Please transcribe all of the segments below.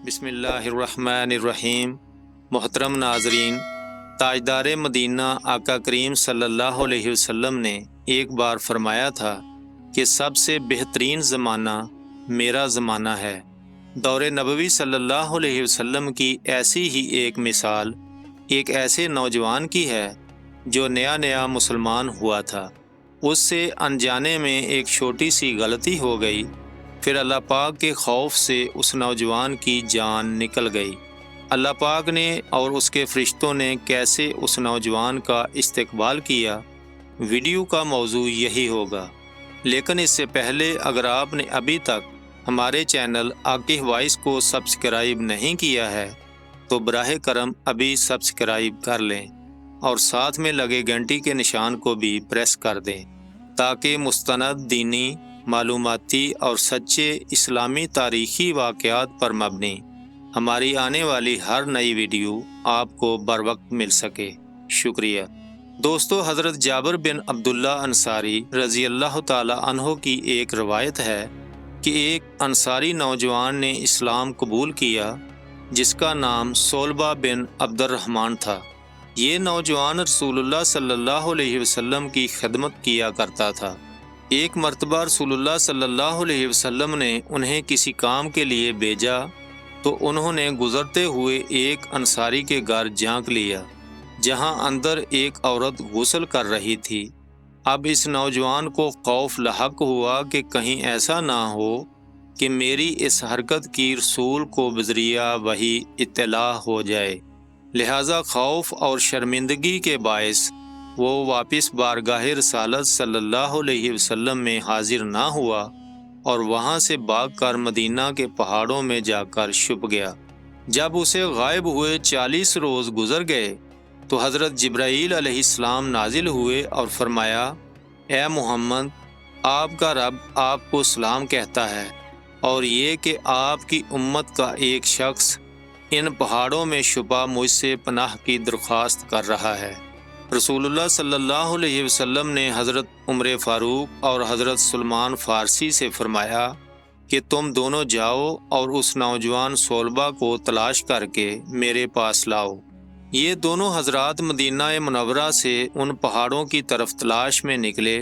بسم اللہ الرحمن الرحیم۔ محترم ناظرین، تاجدار مدینہ آقا کریم صلی اللہ علیہ وسلم نے ایک بار فرمایا تھا کہ سب سے بہترین زمانہ میرا زمانہ ہے۔ دور نبوی صلی اللہ علیہ وسلم کی ایسی ہی ایک مثال ایک ایسے نوجوان کی ہے جو نیا نیا مسلمان ہوا تھا۔ اس سے انجانے میں ایک چھوٹی سی غلطی ہو گئی، پھر اللہ پاک کے خوف سے اس نوجوان کی جان نکل گئی۔ اللہ پاک نے اور اس کے فرشتوں نے کیسے اس نوجوان کا استقبال کیا، ویڈیو کا موضوع یہی ہوگا۔ لیکن اس سے پہلے اگر آپ نے ابھی تک ہمارے چینل عاقب وائس کو سبسکرائب نہیں کیا ہے تو براہ کرم ابھی سبسکرائب کر لیں اور ساتھ میں لگے گھنٹی کے نشان کو بھی پریس کر دیں تاکہ مستند دینی، معلوماتی اور سچے اسلامی تاریخی واقعات پر مبنی ہماری آنے والی ہر نئی ویڈیو آپ کو بروقت مل سکے۔ شکریہ۔ دوستو، حضرت جابر بن عبداللہ انصاری رضی اللہ تعالی عنہ کی ایک روایت ہے کہ ایک انصاری نوجوان نے اسلام قبول کیا جس کا نام صلبہ بن عبد الرحمن تھا۔ یہ نوجوان رسول اللہ صلی اللہ علیہ وسلم کی خدمت کیا کرتا تھا۔ ایک مرتبہ رسول اللہ صلی اللہ علیہ وسلم نے انہیں کسی کام کے لیے بھیجا تو انہوں نے گزرتے ہوئے ایک انصاری کے گھر جھانک لیا جہاں اندر ایک عورت غسل کر رہی تھی۔ اب اس نوجوان کو خوف لاحق ہوا کہ کہیں ایسا نہ ہو کہ میری اس حرکت کی رسول کو بذریعہ وحی اطلاع ہو جائے، لہذا خوف اور شرمندگی کے باعث وہ واپس بارگاہ رسالت صلی اللہ علیہ وسلم میں حاضر نہ ہوا اور وہاں سے بھاگ کر مدینہ کے پہاڑوں میں جا کر چھپ گیا۔ جب اسے غائب ہوئے 40 روز گزر گئے تو حضرت جبرائیل علیہ السلام نازل ہوئے اور فرمایا، اے محمد، آپ کا رب آپ کو سلام کہتا ہے اور یہ کہ آپ کی امت کا ایک شخص ان پہاڑوں میں چھپا مجھ سے پناہ کی درخواست کر رہا ہے۔ رسول اللہ صلی اللہ علیہ وسلم نے حضرت عمر فاروق اور حضرت سلمان فارسی سے فرمایا کہ تم دونوں جاؤ اور اس نوجوان صلبہ کو تلاش کر کے میرے پاس لاؤ۔ یہ دونوں حضرات مدینہ منورہ سے ان پہاڑوں کی طرف تلاش میں نکلے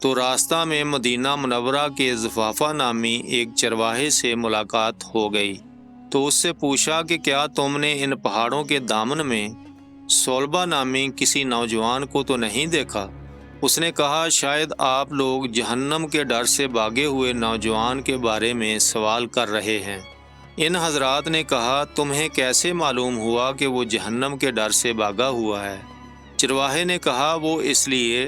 تو راستہ میں مدینہ منورہ کے زفافہ نامی ایک چرواہے سے ملاقات ہو گئی تو اس سے پوچھا کہ کیا تم نے ان پہاڑوں کے دامن میں صلبہ نامی کسی نوجوان کو تو نہیں دیکھا؟ اس نے کہا، شاید آپ لوگ جہنم کے ڈر سے بھاگے ہوئے نوجوان کے بارے میں سوال کر رہے ہیں۔ ان حضرات نے کہا، تمہیں کیسے معلوم ہوا کہ وہ جہنم کے ڈر سے بھاگا ہوا ہے؟ چرواہے نے کہا، وہ اس لیے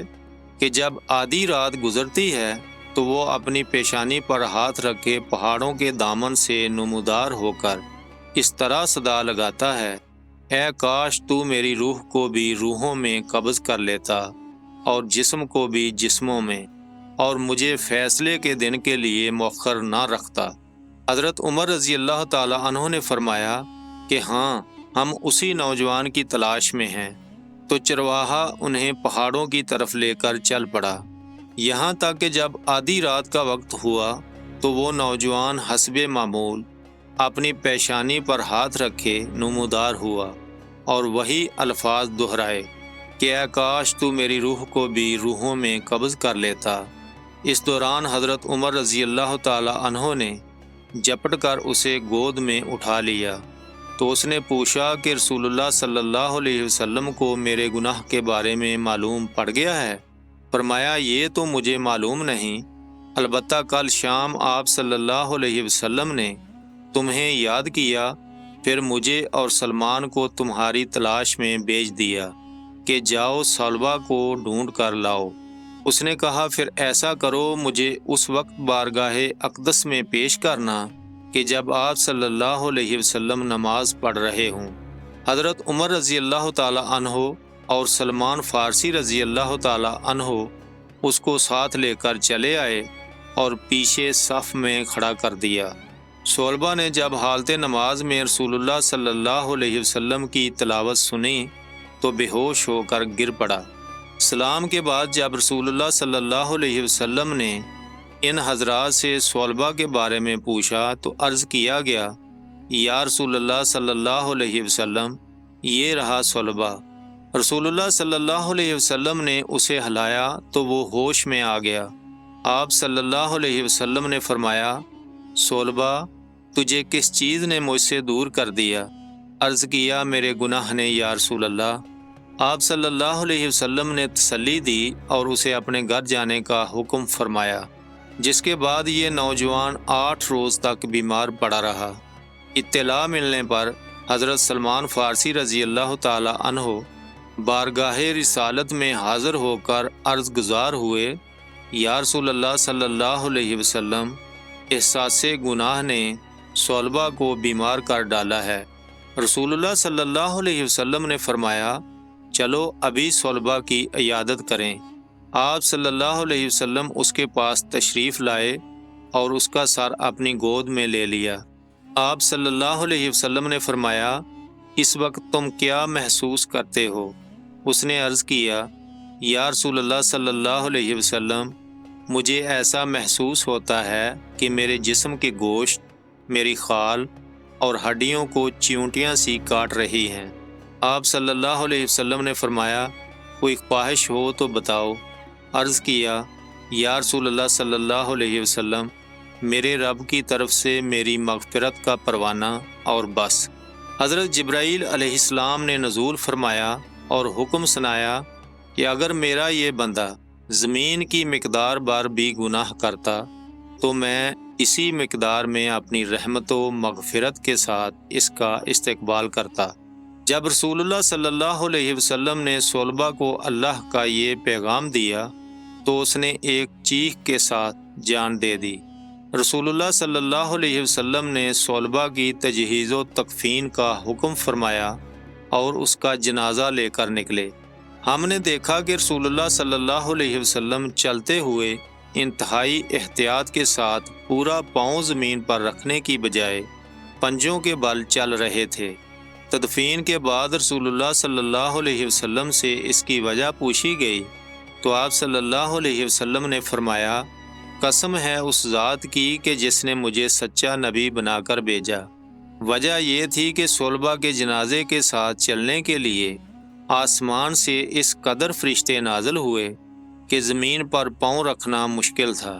کہ جب آدھی رات گزرتی ہے تو وہ اپنی پیشانی پر ہاتھ رکھ کے پہاڑوں کے دامن سے نمودار ہو کر اس طرح صدا لگاتا ہے، اے کاش تو میری روح کو بھی روحوں میں قبض کر لیتا اور جسم کو بھی جسموں میں، اور مجھے فیصلے کے دن کے لیے مؤخر نہ رکھتا۔ حضرت عمر رضی اللہ تعالی عنہ نے فرمایا کہ ہاں، ہم اسی نوجوان کی تلاش میں ہیں۔ تو چرواہا انہیں پہاڑوں کی طرف لے کر چل پڑا، یہاں تک کہ جب آدھی رات کا وقت ہوا تو وہ نوجوان حسب معمول اپنی پیشانی پر ہاتھ رکھے نمودار ہوا اور وہی الفاظ دہرائے کہ اے کاش تو میری روح کو بھی روحوں میں قبض کر لیتا۔ اس دوران حضرت عمر رضی اللہ تعالی عنہ نے جپٹ کر اسے گود میں اٹھا لیا تو اس نے پوچھا کہ رسول اللہ صلی اللہ علیہ وسلم کو میرے گناہ کے بارے میں معلوم پڑ گیا ہے؟ فرمایا، یہ تو مجھے معلوم نہیں، البتہ کل شام آپ صلی اللہ علیہ وسلم نے تمہیں یاد کیا، پھر مجھے اور سلمان کو تمہاری تلاش میں بھیج دیا کہ جاؤ صلبہ کو ڈھونڈ کر لاؤ۔ اس نے کہا، پھر ایسا کرو، مجھے اس وقت بارگاہ اقدس میں پیش کرنا کہ جب آپ صلی اللہ علیہ وسلم نماز پڑھ رہے ہوں۔ حضرت عمر رضی اللہ تعالی عنہ اور سلمان فارسی رضی اللہ تعالی عنہ اس کو ساتھ لے کر چلے آئے اور پیچھے صف میں کھڑا کر دیا۔ صلبہ نے جب حالت نماز میں رسول اللہ صلی اللہ علیہ وسلم کی تلاوت سنی تو بے ہوش ہو کر گر پڑا۔ سلام کے بعد جب رسول اللہ صلی اللہ علیہ وسلم نے ان حضرات سے صلبہ کے بارے میں پوچھا تو عرض کیا گیا، یا رسول اللہ صلی اللہ علیہ وسلم، یہ رہا صلبہ۔ رسول اللہ صلی اللہ علیہ وسلم نے اسے ہلایا تو وہ ہوش میں آ گیا۔ آپ صلی اللہ علیہ وسلم نے فرمایا، صلبہ، تجھے کس چیز نے مجھ سے دور کر دیا؟ عرض کیا، میرے گناہ نے یا رسول اللہ۔ آپ صلی اللہ علیہ وسلم نے تسلی دی اور اسے اپنے گھر جانے کا حکم فرمایا، جس کے بعد یہ نوجوان 8 روز تک بیمار پڑا رہا۔ اطلاع ملنے پر حضرت سلمان فارسی رضی اللہ تعالی عنہ بارگاہ رسالت میں حاضر ہو کر عرض گزار ہوئے، یا رسول اللہ صلی اللہ علیہ وسلم، احساس گناہ نے صلبہ کو بیمار کر ڈالا ہے۔ رسول اللہ صلی اللہ علیہ وسلم نے فرمایا، چلو ابھی صلبہ کی عیادت کریں۔ آپ صلی اللہ علیہ وسلم اس کے پاس تشریف لائے اور اس کا سر اپنی گود میں لے لیا۔ آپ صلی اللہ علیہ وسلم نے فرمایا، اس وقت تم کیا محسوس کرتے ہو؟ اس نے عرض کیا، یا رسول اللہ صلی اللہ علیہ وسلم، مجھے ایسا محسوس ہوتا ہے کہ میرے جسم کے گوشت، میری خال اور ہڈیوں کو چیونٹیاں سی کاٹ رہی ہیں۔ آپ صلی اللہ علیہ وسلم نے فرمایا، کوئی خواہش ہو تو بتاؤ۔ عرض کیا، یا رسول اللہ صلی اللہ علیہ وسلم، میرے رب کی طرف سے میری مغفرت کا پروانہ اور بس۔ حضرت جبرائیل علیہ السلام نے نزول فرمایا اور حکم سنایا کہ اگر میرا یہ بندہ زمین کی مقدار بار بھی گناہ کرتا تو میں اسی مقدار میں اپنی رحمت و مغفرت کے ساتھ اس کا استقبال کرتا۔ جب رسول اللہ صلی اللہ علیہ وسلم نے صلبہ کو اللہ کا یہ پیغام دیا تو اس نے ایک چیخ کے ساتھ جان دے دی۔ رسول اللہ صلی اللہ علیہ وسلم نے صلبہ کی تجہیز و تکفین کا حکم فرمایا اور اس کا جنازہ لے کر نکلے۔ ہم نے دیکھا کہ رسول اللہ صلی اللہ علیہ وسلم چلتے ہوئے انتہائی احتیاط کے ساتھ پورا پاؤں زمین پر رکھنے کی بجائے پنجوں کے بل چل رہے تھے۔ تدفین کے بعد رسول اللہ صلی اللہ علیہ وسلم سے اس کی وجہ پوچھی گئی تو آپ صلی اللہ علیہ وسلم نے فرمایا، قسم ہے اس ذات کی کہ جس نے مجھے سچا نبی بنا کر بھیجا۔ وجہ یہ تھی کہ صلبہ کے جنازے کے ساتھ چلنے کے لیے آسمان سے اس قدر فرشتے نازل ہوئے کہ زمین پر پاؤں رکھنا مشکل تھا۔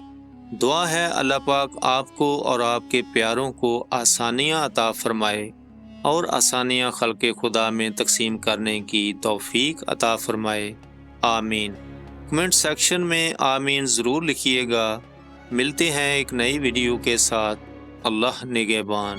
دعا ہے اللہ پاک آپ کو اور آپ کے پیاروں کو آسانیاں عطا فرمائے اور آسانیاں خلق خدا میں تقسیم کرنے کی توفیق عطا فرمائے، آمین۔ کمنٹ سیکشن میں آمین ضرور لکھیے گا۔ ملتے ہیں ایک نئی ویڈیو کے ساتھ۔ اللہ نگہبان۔